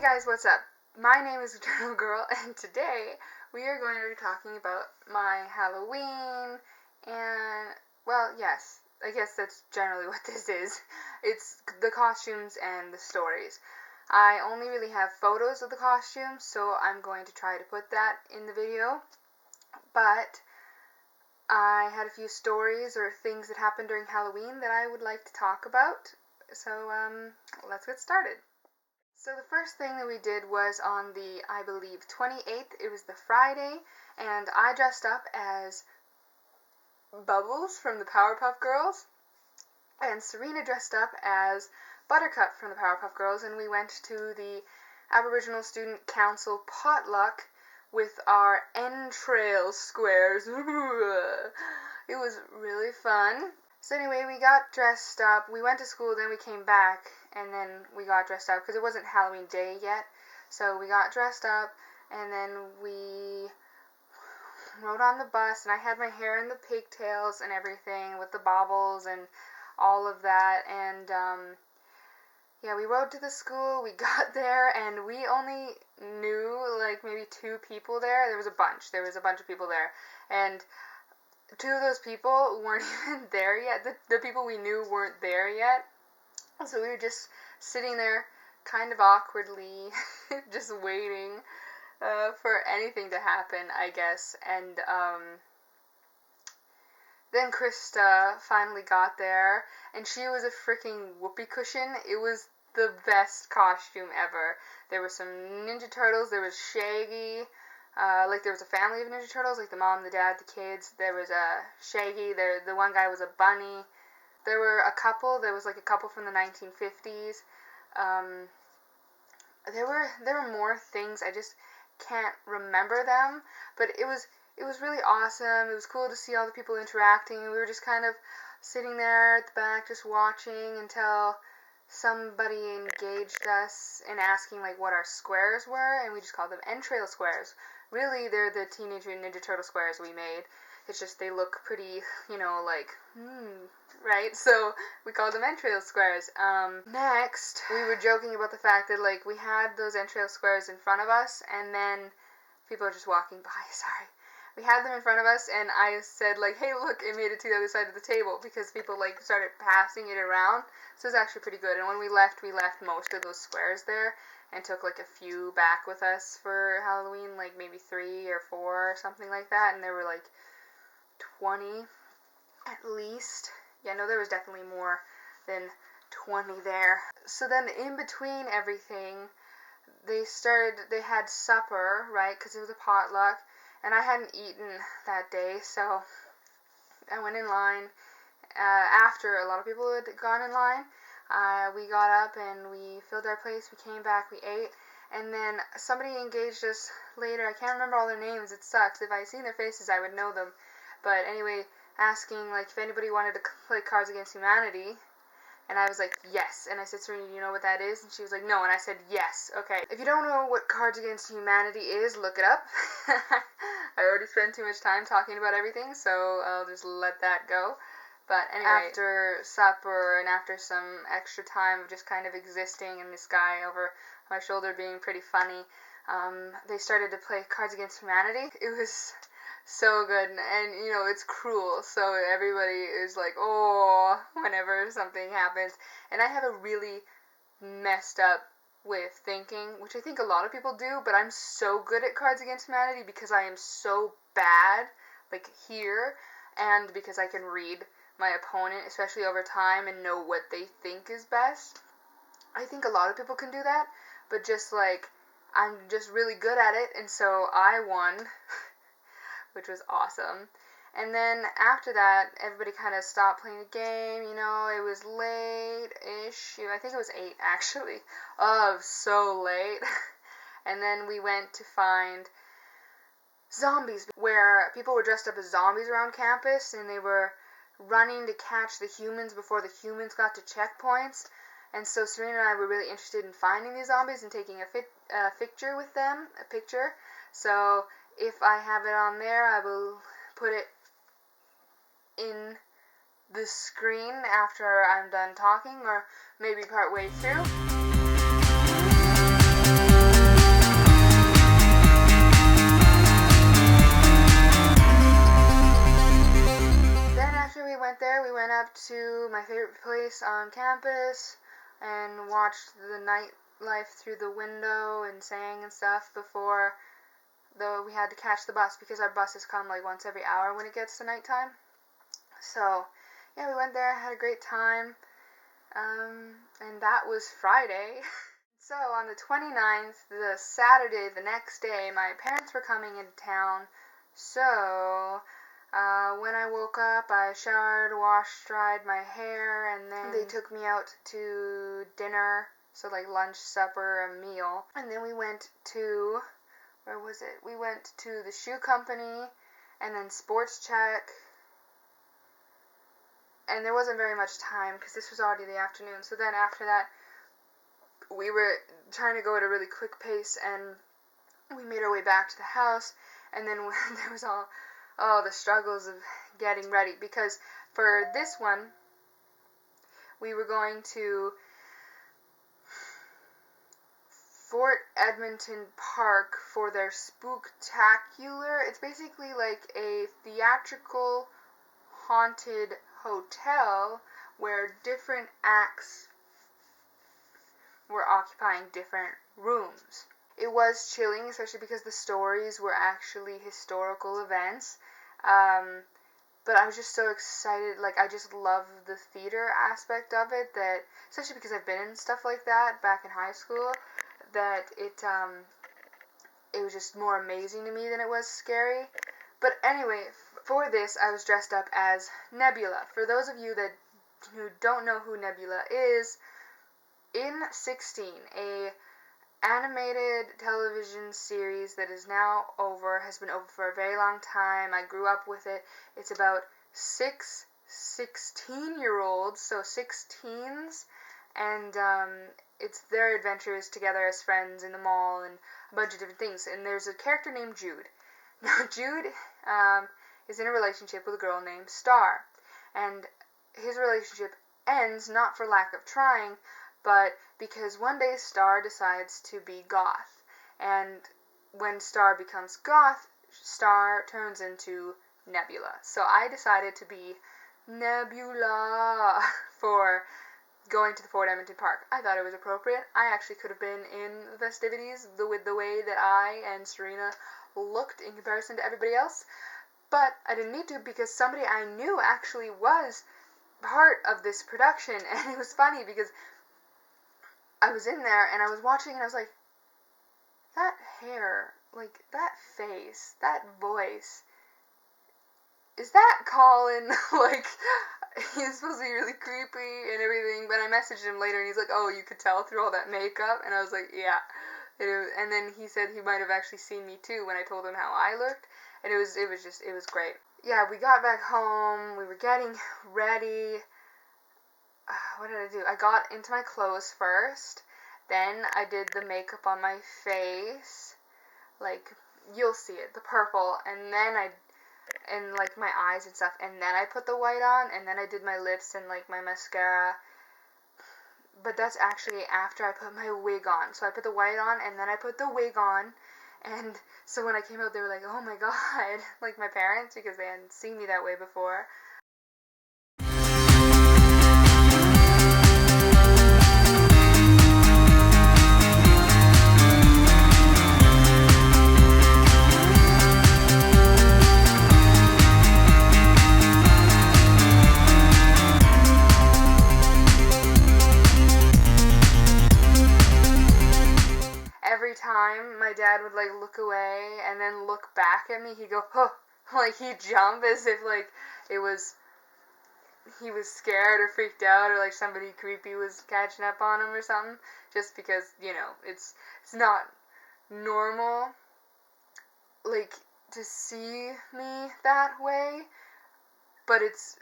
guys, what's up? My name is Eternal Girl, and today we are going to be talking about my Halloween, and, well, yes, I guess that's generally what this is. It's the costumes and the stories. I only really have photos of the costumes, so I'm going to try to put that in the video, but I had a few stories or things that happened during Halloween that I would like to talk about, so, let's get started. So the first thing that we did was on the, I believe, 28th. It was the Friday, and I dressed up as Bubbles from the Powerpuff Girls, and Serena dressed up as Buttercup from the Powerpuff Girls, and we went to the Aboriginal Student Council potluck with our entrail squares. It was really fun. So anyway, we got dressed up. We went to school, then we came back, and then we got dressed up because it wasn't Halloween Day yet. So we got dressed up, and then we rode on the bus, and I had my hair in the pigtails and everything with the baubles and all of that. And yeah, we rode to the school. We got there, and we only knew like maybe two people there. There was a bunch of people there, and two of those people weren't even there yet. The people we knew weren't there yet. So we were just sitting there kind of awkwardly, just waiting for anything to happen, I guess. And then Krista finally got there, and she was a freaking whoopee cushion. It was the best costume ever. There were some Ninja Turtles, there was Shaggy, like there was a family of Ninja Turtles, like the mom, the dad, the kids. There was a Shaggy, the one guy was a bunny. There were a couple, there was like a couple from the 1950s. There were more things, I just can't remember them, but it was really awesome. It was cool to see all the people interacting, and we were just kind of sitting there at the back just watching until somebody engaged us in asking like what our squares were, and we just called them entrail squares. Really, they're the Teenage Mutant Ninja Turtle squares we made. It's just they look pretty, like, right? So we called them entrail squares. Next, we were joking about the fact that, like, we had those entrail squares in front of us, and then people are just walking by, sorry. We had them in front of us, and I said, like, hey, look, it made it to the other side of the table, because people, like, started passing it around. So it was actually pretty good. And when we left most of those squares there, and took, like, a few back with us for Halloween, like, maybe 3 or 4 or something like that, and there were, like, 20 at least. Yeah, no, there was definitely more than 20 there. So then in between everything, they had supper, right, because it was a potluck, and I hadn't eaten that day, so I went in line. After a lot of people had gone in line, we got up and we filled our place, we came back, we ate, and then somebody engaged us later. I can't remember all their names, it sucks. If I had seen their faces, I would know them. But anyway, asking like if anybody wanted to play Cards Against Humanity, and I was like, yes. And I said, Serena, do you know what that is? And she was like, no. And I said, yes. Okay. If you don't know what Cards Against Humanity is, look it up. I already spent too much time talking about everything, so I'll just let that go. But anyway, after supper and after some extra time of just kind of existing and this guy over my shoulder being pretty funny, they started to play Cards Against Humanity. It was so good, and it's cruel, so everybody is like, oh, whenever something happens. And I have a really messed up way of thinking, which I think a lot of people do, but I'm so good at Cards Against Humanity because I am so bad, like here, and because I can read my opponent, especially over time, and know what they think is best. I think a lot of people can do that, but just like, I'm just really good at it, and so I won, which was awesome. And then after that, everybody kind of stopped playing the game, it was late-ish, I think it was 8 actually, so late. And then we went to find zombies, where people were dressed up as zombies around campus, and they were running to catch the humans before the humans got to checkpoints. And so Serena and I were really interested in finding these zombies and taking a picture with them, So if I have it on there, I will put it in the screen after I'm done talking, or maybe part way through. to my favorite place on campus and watched the nightlife through the window and sang and stuff before though we had to catch the bus because our buses come like once every hour when it gets to nighttime. So, yeah, we went there, had a great time, and that was Friday. So, on the 29th, the Saturday, the next day, my parents were coming into town, so when I woke up, I showered, washed, dried my hair, and then they took me out to dinner, so like lunch, supper, a meal, and then we went to, where was it? We went to the shoe company, and then Sports Check, and there wasn't very much time because this was already the afternoon. So then after that, we were trying to go at a really quick pace, and we made our way back to the house. And then there was all the struggles of getting ready because for this one, we were going to Fort Edmonton Park for their Spooktacular. It's basically like a theatrical haunted hotel where different acts were occupying different rooms. It was chilling, especially because the stories were actually historical events. But I was just so excited. Like, I just love the theater aspect of it, that, especially because I've been in stuff like that back in high school, that it was just more amazing to me than it was scary. But anyway, for this, I was dressed up as Nebula. For those of you who don't know who Nebula is, in 16, a animated television series that is now over, has been over for a very long time. I grew up with it. It's about 6 16-year-olds, so 6 teens, and it's their adventures together as friends in the mall and a bunch of different things. And there's a character named Jude. Now, Jude is in a relationship with a girl named Star, and his relationship ends not for lack of trying, but because one day Star decides to be goth, and when Star becomes goth, Star turns into Nebula. So I decided to be Nebula for going to the Fort Edmonton Park. I thought it was appropriate. I actually could have been in the festivities with the way that I and Serena looked in comparison to everybody else, but I didn't need to because somebody I knew actually was part of this production, and it was funny because I was in there and I was watching and I was like, that hair, like that face, that voice, is that Colin? Like, he's supposed to be really creepy and everything, but I messaged him later and he's like, oh, you could tell through all that makeup, and I was like, yeah. And then he said he might have actually seen me too when I told him how I looked, and it was great. Yeah, we got back home, we were getting ready. What did I do? I got into my clothes first, then I did the makeup on my face, like, you'll see it, the purple, and then like my eyes and stuff, and then I put the white on, and then I did my lips and like my mascara. But that's actually after I put my wig on. So I put the white on, and then I put the wig on, and so when I came out, they were like, oh my god, like my parents, because they hadn't seen me that way before. Every time my dad would like look away and then look back at me, he'd go, huh, like he'd jump as if like he was scared or freaked out, or like somebody creepy was catching up on him or something, just because, you know, it's not normal like to see me that way, but it's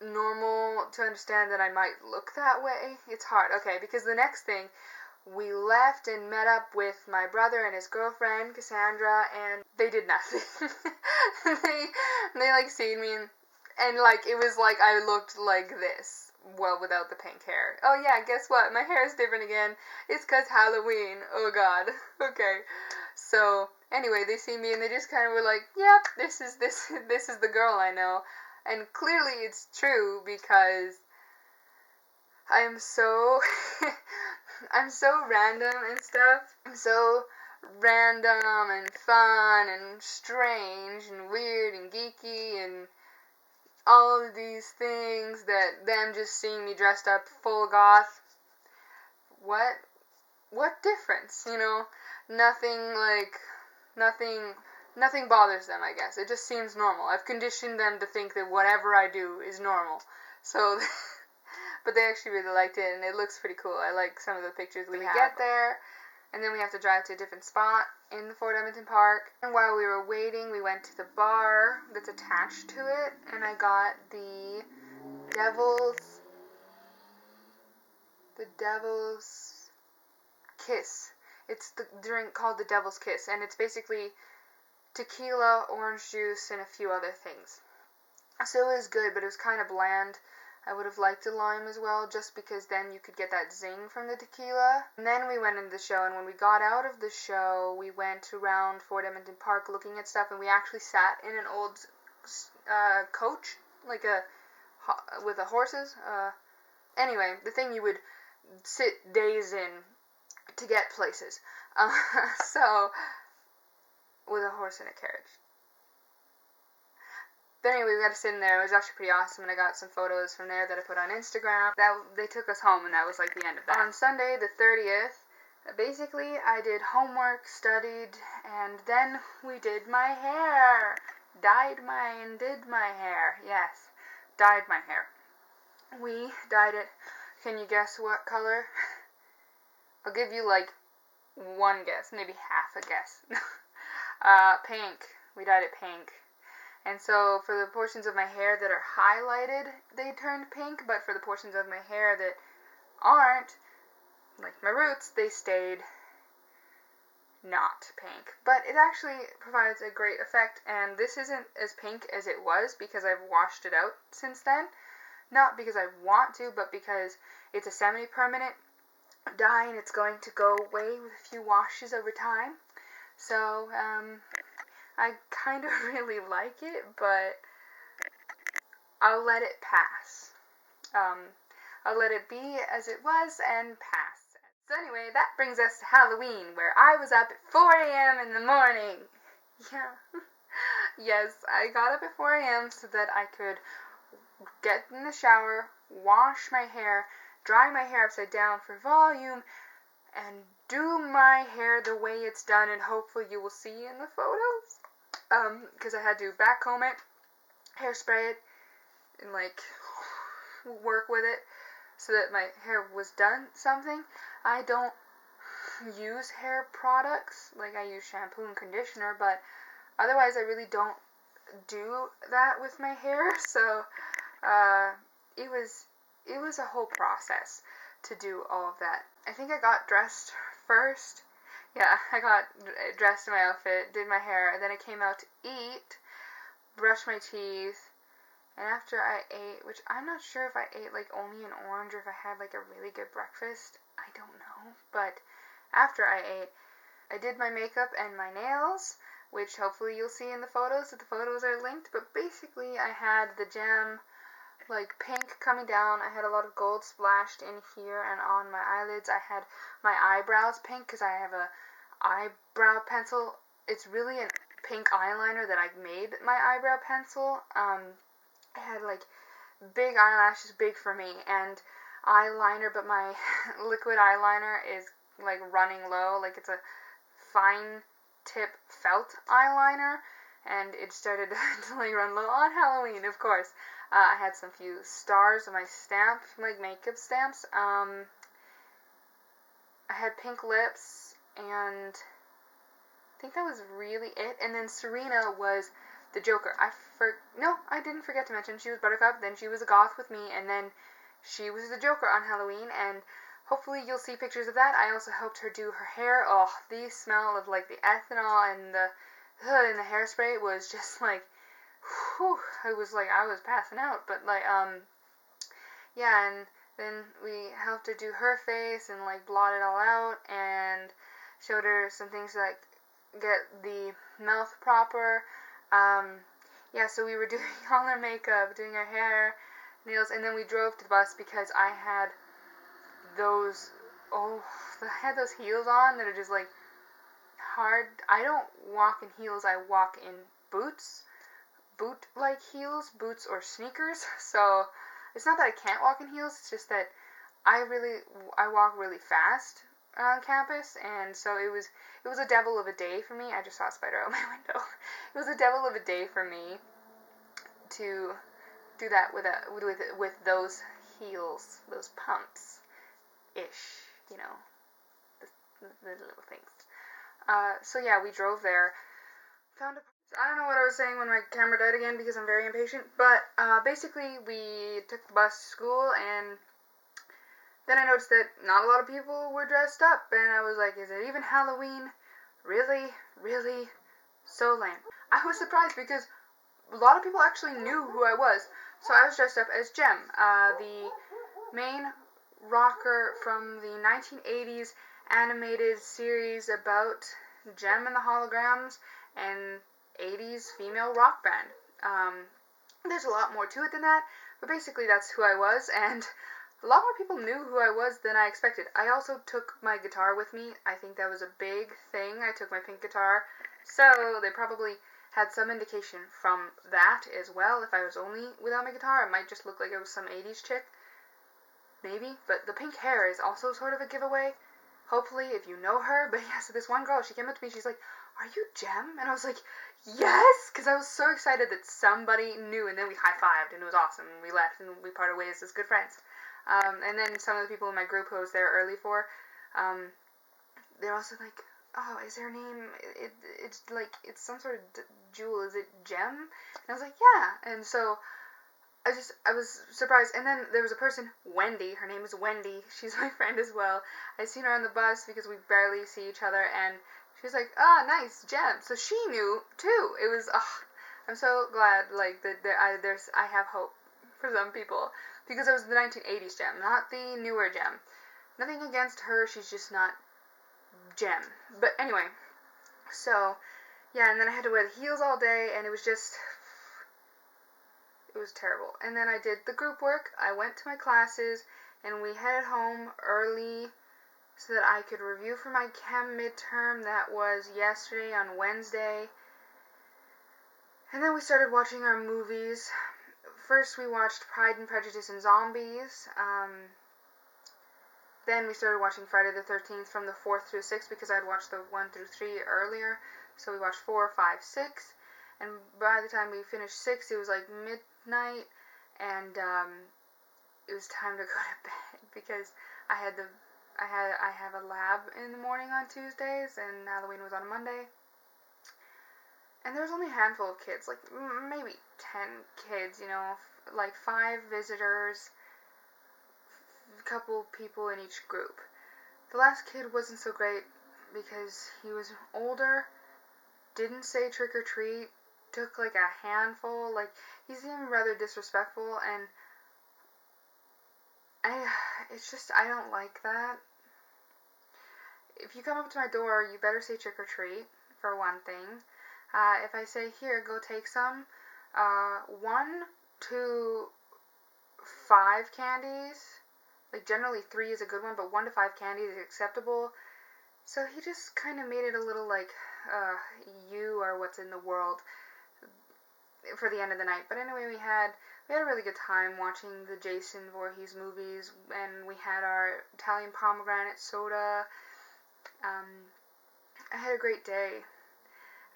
normal to understand that I might look that way. It's hard. Okay, because the next thing, we left and met up with my brother and his girlfriend, Cassandra, and they did nothing. they like seen me, and like, it was like I looked like this, well, without the pink hair. Oh yeah, guess what? My hair is different again. It's 'cause Halloween. Oh god. Okay. So, anyway, they see me and they just kind of were like, yep, this is the girl I know. And clearly it's true because I'm so I'm so random and stuff. I'm so random and fun and strange and weird and geeky and all of these things that them just seeing me dressed up full goth. What difference, you know? Nothing like nothing bothers them, I guess. It just seems normal. I've conditioned them to think that whatever I do is normal. So but they actually really liked it, and it looks pretty cool. I like some of the pictures we get there, and then we have to drive to a different spot in the Fort Edmonton Park. And while we were waiting, we went to the bar that's attached to it, and I got the Devil's Kiss. It's the drink called the Devil's Kiss, and it's basically tequila, orange juice, and a few other things. So it was good, but it was kind of bland. I would have liked a lime as well, just because then you could get that zing from the tequila. And then we went into the show, and when we got out of the show, we went around Fort Edmonton Park looking at stuff, and we actually sat in an old coach, like with the horses. Anyway, the thing you would sit days in to get places. So, with a horse and a carriage. But anyway, we got to sit in there. It was actually pretty awesome, and I got some photos from there that I put on Instagram. They took us home, and that was like the end of that. On Sunday, the 30th, basically, I did homework, studied, and then we did my hair. Did my hair. Yes, dyed my hair. We dyed it. Can you guess what color? I'll give you like one guess, maybe half a guess. Pink. We dyed it pink. And so for the portions of my hair that are highlighted, they turned pink, but for the portions of my hair that aren't, like my roots, they stayed not pink. But it actually provides a great effect, and this isn't as pink as it was because I've washed it out since then. Not because I want to, but because it's a semi-permanent dye and it's going to go away with a few washes over time. So, I kind of really like it, but I'll let it pass. I'll let it be as it was and pass. So anyway, that brings us to Halloween, where I was up at 4 a.m. in the morning. Yeah. Yes, I got up at 4 a.m. so that I could get in the shower, wash my hair, dry my hair upside down for volume, and do my hair the way it's done, and hopefully you will see in the photos. Because I had to backcomb it, hairspray it, and like work with it so that my hair was done something. I don't use hair products, like I use shampoo and conditioner, but otherwise I really don't do that with my hair, so it was a whole process to do all of that. I think I got dressed first. Yeah, I got dressed in my outfit, did my hair, and then I came out to eat, brushed my teeth, and after I ate, which I'm not sure if I ate like only an orange or if I had like a really good breakfast, I don't know, but after I ate, I did my makeup and my nails, which hopefully you'll see in the photos, if the photos are linked, but basically I had the gem like pink coming down. I had a lot of gold splashed in here and on my eyelids. I had my eyebrows pink because I have a eyebrow pencil. It's really a pink eyeliner that I made my eyebrow pencil. I had like big eyelashes, big for me, and eyeliner, but my liquid eyeliner is like running low, like it's a fine tip felt eyeliner, and it started to like run low on Halloween, of course. I had some few stars on my stamp, like makeup stamps. I had pink lips, and I think that was really it. And then Serena was the Joker. I didn't forget to mention she was Buttercup, then she was a goth with me, and then she was the Joker on Halloween, and hopefully you'll see pictures of that. I also helped her do her hair. Oh, the smell of like the ethanol and the hairspray was just like, whew, it was like I was passing out, but like, yeah, and then we helped her do her face and like blot it all out, and showed her some things to like get the mouth proper. yeah, so we were doing all our makeup, doing our hair, nails, and then we drove to the bus because I had those, I had those heels on that are just like hard. I don't walk in heels, I walk in boots, boot-like heels, boots or sneakers. So it's not that I can't walk in heels, it's just that I walk really fast on campus, and so it was a devil of a day for me. I just saw a spider out my window. It was a devil of a day for me to do that with those heels, those pumps ish, you know, the little things. So yeah, we drove there. Found a. I don't know what I was saying when my camera died again because I'm very impatient. But basically, we took the bus to school, and then I noticed that not a lot of people were dressed up, and I was like, "Is it even Halloween? Really, really, so lame." I was surprised because a lot of people actually knew who I was. So I was dressed up as Jem, the main rocker from the 1980s animated series about Jem and the Holograms and 80s female rock band. There's a lot more to it than that, but basically that's who I was, and a lot more people knew who I was than I expected. I also took my guitar with me. I think that was a big thing. I took my pink guitar, so they probably had some indication from that as well. If I was only without my guitar, it might just look like I was some 80s chick. Maybe, but the pink hair is also sort of a giveaway. Hopefully, if you know her. But yeah, so this one girl, she came up to me, she's like, "Are you Jem?" And I was like, "Yes!" Because I was so excited that somebody knew, and then we high-fived, and it was awesome, and we left, and we parted ways as good friends. And then some of the people in my group who I was there early for, they're also like, "Oh, is her name, it's like, it's some sort of jewel, is it Jem?" And I was like, "Yeah." And so I was surprised. And then there was a person, Wendy. Her name is Wendy. She's my friend as well. I seen her on the bus because we barely see each other, and she was like, "Ah, nice, Jem." So she knew too. It was, I'm so glad, like, that I have hope for some people because it was the 1980s Jem, not the newer Jem. Nothing against her. She's just not Jem. But anyway, so yeah, and then I had to wear the heels all day, and it was terrible. And then I did the group work, I went to my classes, and we headed home early so that I could review for my chem midterm. That was yesterday on Wednesday. And then we started watching our movies. First we watched Pride and Prejudice and Zombies. Then we started watching Friday the 13th from the 4th through 6th because I'd watched the 1 through 3 earlier. So we watched 4, 5, 6. And by the time we finished 6, it was like midnight, and it was time to go to bed because I have a lab in the morning on Tuesdays, and Halloween was on a Monday. And there was only a handful of kids, like maybe 10 kids, like 5 visitors, a couple people in each group. The last kid wasn't so great because he was older, didn't say trick or treat, took like a handful, like he seemed rather disrespectful, and I don't like that. If you come up to my door, you better say trick or treat, for one thing. If I say, "Here, go take some," 1 to 5 candies, like generally 3 is a good one, but 1 to 5 candies is acceptable. So he just kind of made it a little like, you are what's in the world for the end of the night. But anyway, we had a really good time watching the Jason Voorhees movies, and we had our Italian pomegranate soda. I had a great day.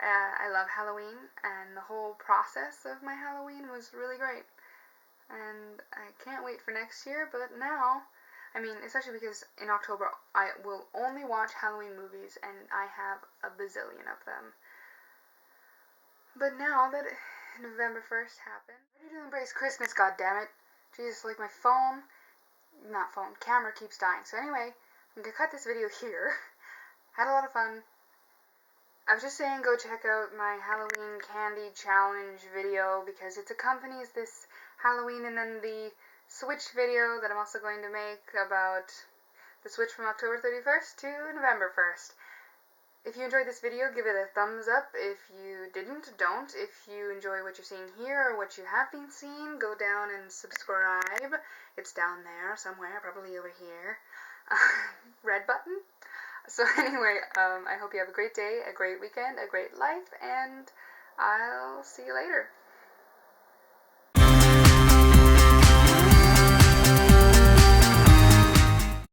I love Halloween, and the whole process of my Halloween was really great. And I can't wait for next year, but now, especially because in October I will only watch Halloween movies, and I have a bazillion of them. But now that November 1st happened, I'm ready to embrace Christmas, goddammit. Jesus, like my camera keeps dying. So anyway, I'm gonna cut this video here. Had a lot of fun. I was just saying go check out my Halloween candy challenge video because it accompanies this Halloween, and then the Switch video that I'm also going to make about the Switch from October 31st to November 1st. If you enjoyed this video, give it a thumbs up. If you didn't, don't. If you enjoy what you're seeing here or what you have been seeing, go down and subscribe. It's down there somewhere, probably over here. Red button. So anyway, I hope you have a great day, a great weekend, a great life, and I'll see you later.